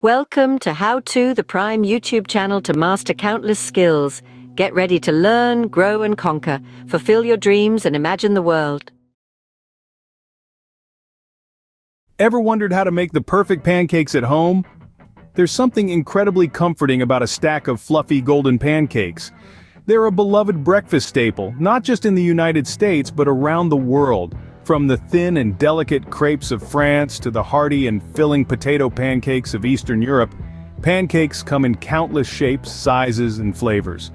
Welcome to How To, the Prime YouTube channel to master countless skills. Get ready to learn, grow and conquer. Fulfill your dreams and imagine the world. Ever wondered how to make the perfect pancakes at home? There's something incredibly comforting about a stack of fluffy golden pancakes. They're a beloved breakfast staple, not just in the United States but around the world. From the thin and delicate crepes of France to the hearty and filling potato pancakes of Eastern Europe, pancakes come in countless shapes, sizes, and flavors.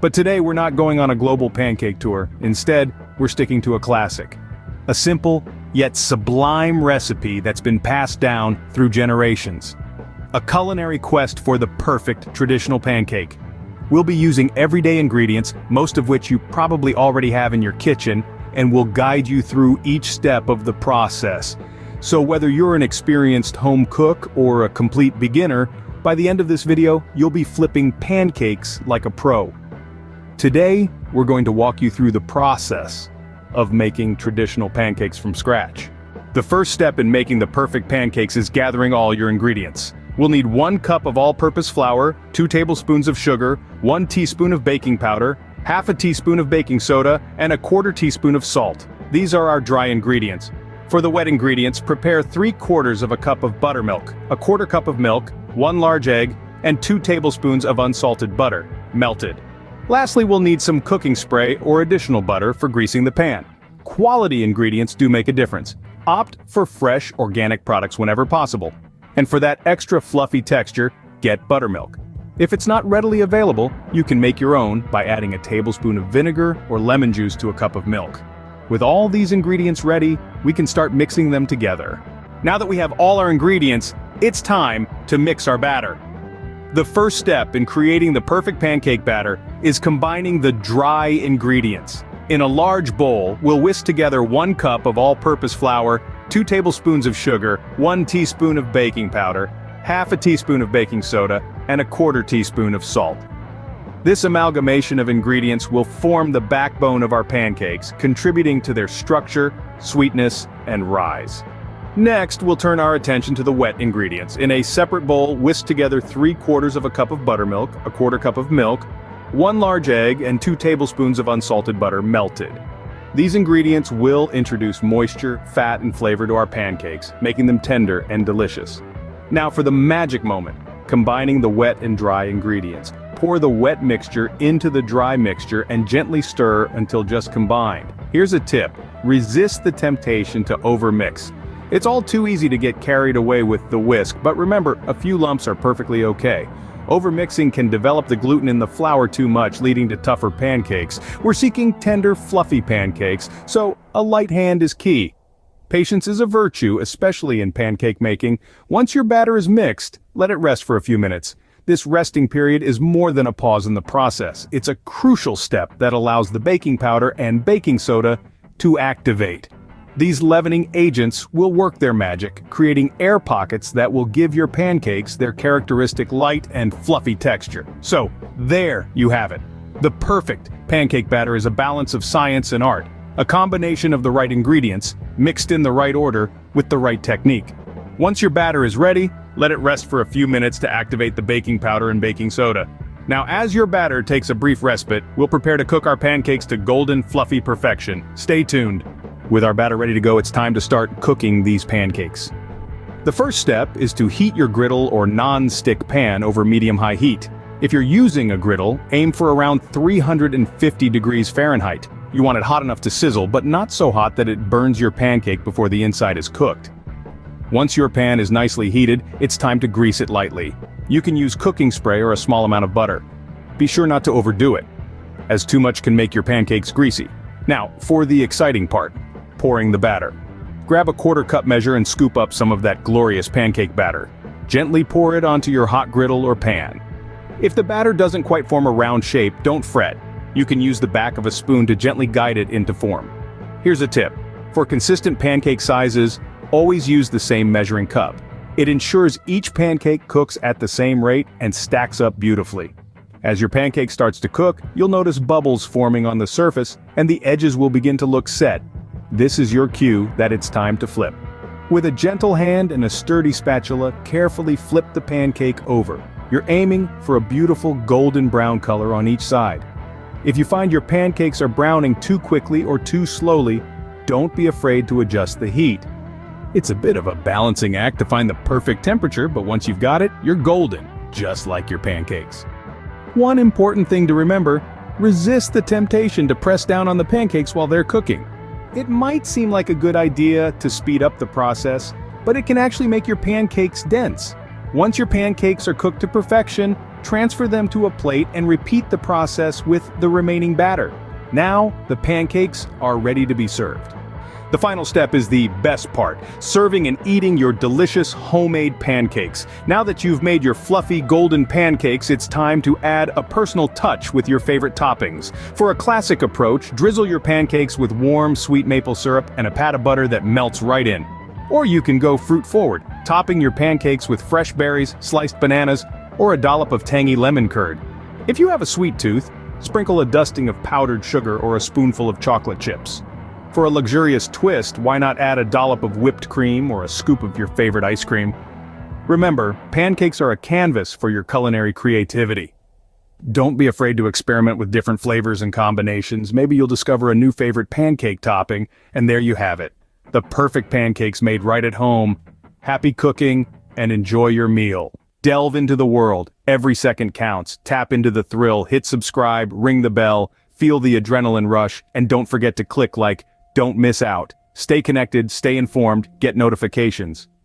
But today we're not going on a global pancake tour. Instead, we're sticking to a classic. A simple, yet sublime recipe that's been passed down through generations. A culinary quest for the perfect traditional pancake. We'll be using everyday ingredients, most of which you probably already have in your kitchen, and will guide you through each step of the process. So whether you're an experienced home cook or a complete beginner, by the end of this video, you'll be flipping pancakes like a pro. Today, we're going to walk you through the process of making traditional pancakes from scratch. The first step in making the perfect pancakes is gathering all your ingredients. We'll need 1 cup of all-purpose flour, 2 tablespoons of sugar, 1 teaspoon of baking powder, half a teaspoon of baking soda, and 1/4 teaspoon of salt. These are our dry ingredients. For the wet ingredients, prepare 3/4 of a cup of buttermilk, 1/4 cup of milk, 1 large egg, and 2 tablespoons of unsalted butter, melted. Lastly, we'll need some cooking spray or additional butter for greasing the pan. Quality ingredients do make a difference. Opt for fresh, organic products whenever possible. And for that extra fluffy texture, get buttermilk. If it's not readily available, you can make your own by adding a tablespoon of vinegar or lemon juice to a cup of milk. With all these ingredients ready, we can start mixing them together. Now that we have all our ingredients, it's time to mix our batter. The first step in creating the perfect pancake batter is combining the dry ingredients. In a large bowl, we'll whisk together 1 cup of all-purpose flour, 2 tablespoons of sugar, 1 teaspoon of baking powder, half a teaspoon of baking soda, and 1/4 teaspoon of salt. This amalgamation of ingredients will form the backbone of our pancakes, contributing to their structure, sweetness, and rise. Next, we'll turn our attention to the wet ingredients. In a separate bowl, whisk together 3/4 of a cup of buttermilk, 1/4 cup of milk, 1 large egg, and 2 tablespoons of unsalted butter melted. These ingredients will introduce moisture, fat, and flavor to our pancakes, making them tender and delicious. Now for the magic moment, combining the wet and dry ingredients. Pour the wet mixture into the dry mixture and gently stir until just combined. Here's a tip: resist the temptation to overmix. It's all too easy to get carried away with the whisk, but remember, a few lumps are perfectly okay. Overmixing can develop the gluten in the flour too much, leading to tougher pancakes. We're seeking tender, fluffy pancakes, so a light hand is key. Patience is a virtue, especially in pancake making. Once your batter is mixed, let it rest for a few minutes. This resting period is more than a pause in the process. It's a crucial step that allows the baking powder and baking soda to activate. These leavening agents will work their magic, creating air pockets that will give your pancakes their characteristic light and fluffy texture. So, there you have it. The perfect pancake batter is a balance of science and art. A combination of the right ingredients, mixed in the right order, with the right technique. Once your batter is ready, let it rest for a few minutes to activate the baking powder and baking soda. Now as your batter takes a brief respite, we'll prepare to cook our pancakes to golden, fluffy perfection. Stay tuned. With our batter ready to go, it's time to start cooking these pancakes. The first step is to heat your griddle or non-stick pan over medium-high heat. If you're using a griddle, aim for around 350 degrees Fahrenheit. You want it hot enough to sizzle, but not so hot that it burns your pancake before the inside is cooked. Once your pan is nicely heated, it's time to grease it lightly. You can use cooking spray or a small amount of butter. Be sure not to overdo it, as too much can make your pancakes greasy. Now, for the exciting part, pouring the batter. Grab a 1/4 cup measure and scoop up some of that glorious pancake batter. Gently pour it onto your hot griddle or pan. If the batter doesn't quite form a round shape, don't fret. You can use the back of a spoon to gently guide it into form. Here's a tip. For consistent pancake sizes, always use the same measuring cup. It ensures each pancake cooks at the same rate and stacks up beautifully. As your pancake starts to cook, you'll notice bubbles forming on the surface, and the edges will begin to look set. This is your cue that it's time to flip. With a gentle hand and a sturdy spatula, carefully flip the pancake over. You're aiming for a beautiful golden brown color on each side. If you find your pancakes are browning too quickly or too slowly, don't be afraid to adjust the heat. It's a bit of a balancing act to find the perfect temperature, but once you've got it, you're golden, just like your pancakes. One important thing to remember: resist the temptation to press down on the pancakes while they're cooking. It might seem like a good idea to speed up the process, but it can actually make your pancakes dense. Once your pancakes are cooked to perfection, transfer them to a plate and repeat the process with the remaining batter. Now, the pancakes are ready to be served. The final step is the best part: serving and eating your delicious homemade pancakes. Now that you've made your fluffy golden pancakes, it's time to add a personal touch with your favorite toppings. For a classic approach, drizzle your pancakes with warm, sweet maple syrup and a pat of butter that melts right in. Or you can go fruit forward, topping your pancakes with fresh berries, sliced bananas, or a dollop of tangy lemon curd. If you have a sweet tooth, sprinkle a dusting of powdered sugar or a spoonful of chocolate chips. For a luxurious twist, why not add a dollop of whipped cream or a scoop of your favorite ice cream? Remember, pancakes are a canvas for your culinary creativity. Don't be afraid to experiment with different flavors and combinations. Maybe you'll discover a new favorite pancake topping, and there you have it. The perfect pancakes made right at home. Happy cooking, and enjoy your meal. Delve into the world. Every second counts. Tap into the thrill, hit subscribe, ring the bell, feel the adrenaline rush, and don't forget to click like. Don't miss out. Stay connected, stay informed, get notifications.